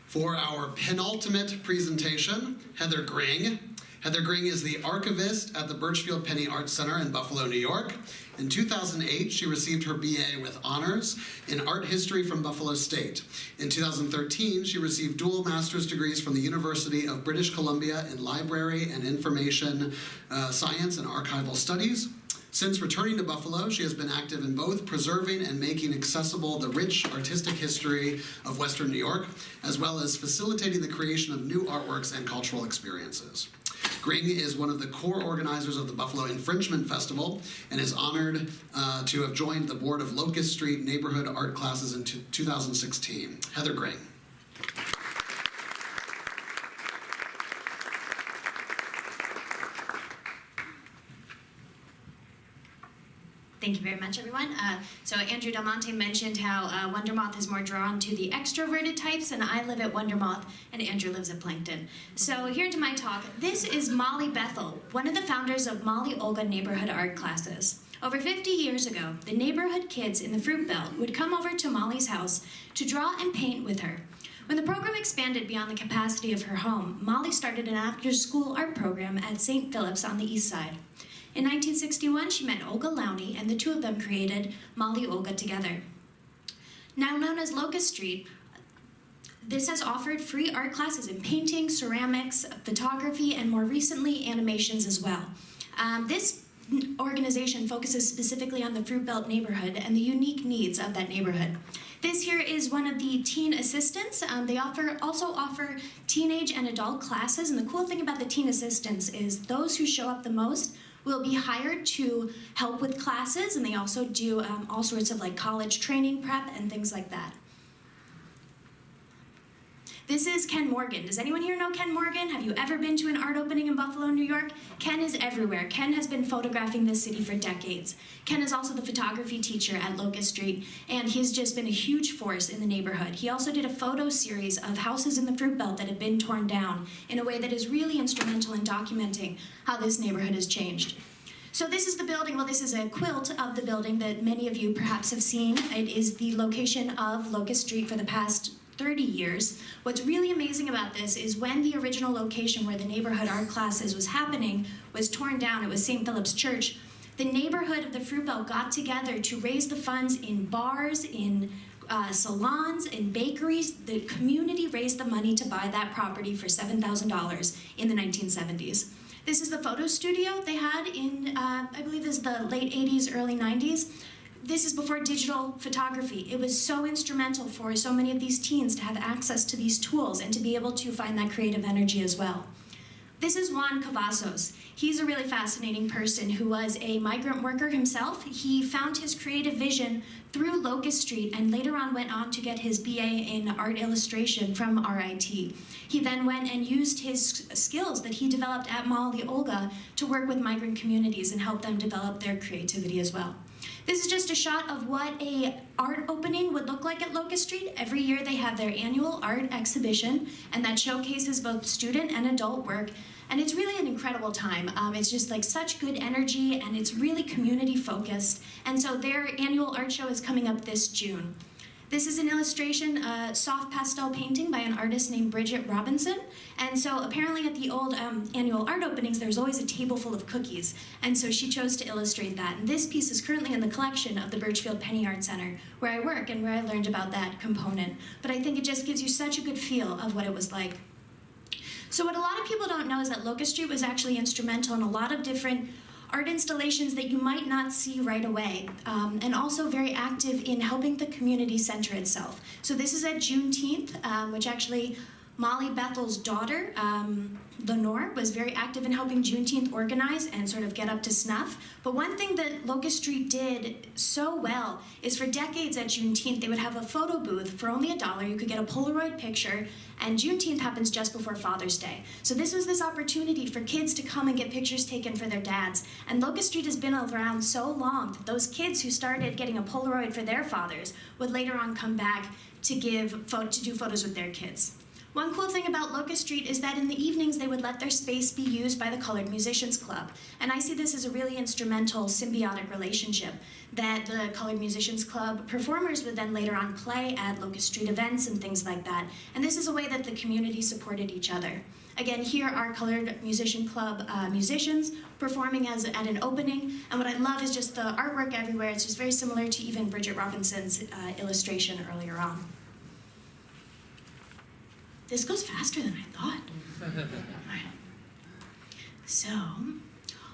For our penultimate presentation, Heather Gring. Heather Gring is the archivist at the Birchfield Penny Art Center in Buffalo, New York. In 2008, she received her BA with honors in art history from Buffalo State. In 2013, she received dual master's degrees from the University of British Columbia in Library and Information Science and Archival Studies. Since returning to Buffalo, she has been active in both preserving and making accessible the rich artistic history of Western New York, as well as facilitating the creation of new artworks and cultural experiences. Gring is one of the core organizers of the Buffalo Infringement Festival and is honored to have joined the board of Locust Street neighborhood art classes in 2016. Heather Gring. Thank you very much, everyone. So Andrew Del Monte mentioned how Wondermoth is more drawn to the extroverted types, and I live at Wondermoth, and Andrew lives at Plankton. So here to my talk. This is Molly Bethel, one of the founders of Molly Olga neighborhood art classes. Over 50 years ago, the neighborhood kids in the Fruit Belt would come over to Molly's house to draw and paint with her. When the program expanded beyond the capacity of her home, Molly started an after-school art program at St. Philip's on the east side. In 1961, she met Olga Lowney, and the two of them created Molly Olga together. Now known as Locust Street, this has offered free art classes in painting, ceramics, photography, and more recently, animations as well. This organization focuses specifically on the Fruit Belt neighborhood and the unique needs of that neighborhood. This here is one of the teen assistants. They also offer teenage and adult classes, and the cool thing about the teen assistants is those who show up the most will be hired to help with classes, and they also do all sorts of like college training prep and things like that. This is Ken Morgan. Does anyone here know Ken Morgan? Have you ever been to an art opening in Buffalo, New York? Ken is everywhere. Ken has been photographing this city for decades. Ken is also the photography teacher at Locust Street, and he's just been a huge force in the neighborhood. He also did a photo series of houses in the Fruit Belt that had been torn down in a way that is really instrumental in documenting how this neighborhood has changed. So this is the building, well, this is a quilt of the building that many of you perhaps have seen. It is the location of Locust Street for the past 30 years. What's really amazing about this is when the original location where the neighborhood art classes was happening was torn down, it was St. Philip's Church, the neighborhood of the Fruit Belt got together to raise the funds in bars, in salons, in bakeries. The community raised the money to buy that property for $7,000 in the 1970s. This is the photo studio they had in, I believe this is the late 80s, early 90s. This is before digital photography. It was so instrumental for so many of these teens to have access to these tools and to be able to find that creative energy as well. This is Juan Cavazos. He's a really fascinating person who was a migrant worker himself. He found his creative vision through Locust Street and later on went on to get his BA in art illustration from RIT. He then went and used his skills that he developed at Molly Olga to work with migrant communities and help them develop their creativity as well. This is just a shot of what an art opening would look like at Locust Street. Every year they have their annual art exhibition, and that showcases both student and adult work. And it's really an incredible time. It's just like such good energy, and it's really community focused. And so their annual art show is coming up this June. This is an illustration, a soft pastel painting by an artist named Bridget Robinson. And so apparently at the old annual art openings, there's always a table full of cookies. And so she chose to illustrate that. And this piece is currently in the collection of the Birchfield Penny Art Center, where I work and where I learned about that component. But I think it just gives you such a good feel of what it was like. So what a lot of people don't know is that Locust Street was actually instrumental in a lot of different art installations that you might not see right away, and also very active in helping the community center itself. So this is at Juneteenth, which actually Molly Bethel's daughter, Lenore, was very active in helping Juneteenth organize and sort of get up to snuff. But one thing that Locust Street did so well is for decades at Juneteenth, they would have a photo booth for only $1. You could get a Polaroid picture, and Juneteenth happens just before Father's Day. So this was this opportunity for kids to come and get pictures taken for their dads. And Locust Street has been around so long that those kids who started getting a Polaroid for their fathers would later on come back to do photos with their kids. One cool thing about Locust Street is that in the evenings they would let their space be used by the Colored Musicians Club. And I see this as a really instrumental, symbiotic relationship that the Colored Musicians Club performers would then later on play at Locust Street events and things like that. And this is a way that the community supported each other. Again, here are Colored Musician Club musicians performing at an opening, and what I love is just the artwork everywhere. It's just very similar to even Bridget Robinson's illustration earlier on. This goes faster than I thought.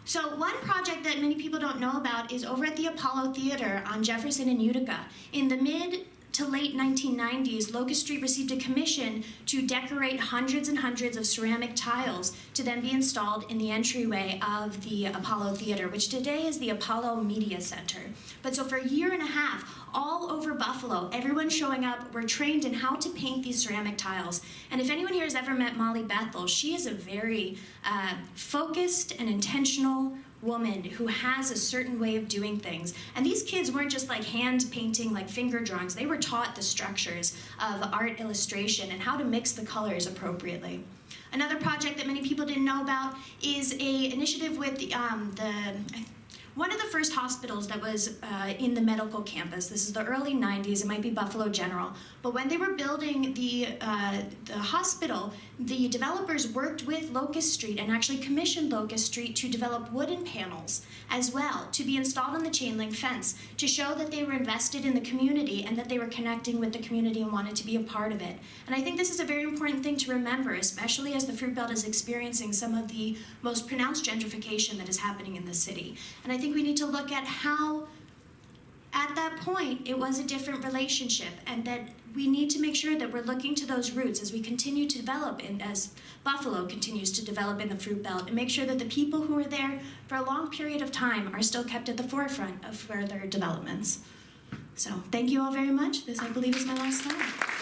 So one project that many people don't know about is over at the Apollo Theater on Jefferson and Utica. In the mid to late 1990s, Locust Street received a commission to decorate hundreds and hundreds of ceramic tiles to then be installed in the entryway of the Apollo Theater, which today is the Apollo Media Center. But so for a year and a half, all over Buffalo, everyone showing up were trained in how to paint these ceramic tiles. And if anyone here has ever met Molly Bethel, she is a very focused and intentional woman who has a certain way of doing things. And these kids weren't just like hand painting, like finger drawings. They were taught the structures of art illustration and how to mix the colors appropriately. Another project that many people didn't know about is an initiative with one of the first hospitals that was in the medical campus. This is the early 90s, it might be Buffalo General. But when they were building the hospital, the developers worked with Locust Street and actually commissioned Locust Street to develop wooden panels as well to be installed on the chain link fence to show that they were invested in the community and that they were connecting with the community and wanted to be a part of it. And I think this is a very important thing to remember, especially as the Fruit Belt is experiencing some of the most pronounced gentrification that is happening in the city. And I think we need to look at how, at that point, it was a different relationship, and that we need to make sure that we're looking to those roots as we continue to develop, and as Buffalo continues to develop in the Fruit Belt, and make sure that the people who were there for a long period of time are still kept at the forefront of further developments. So thank you all very much. This, I believe, is my last slide.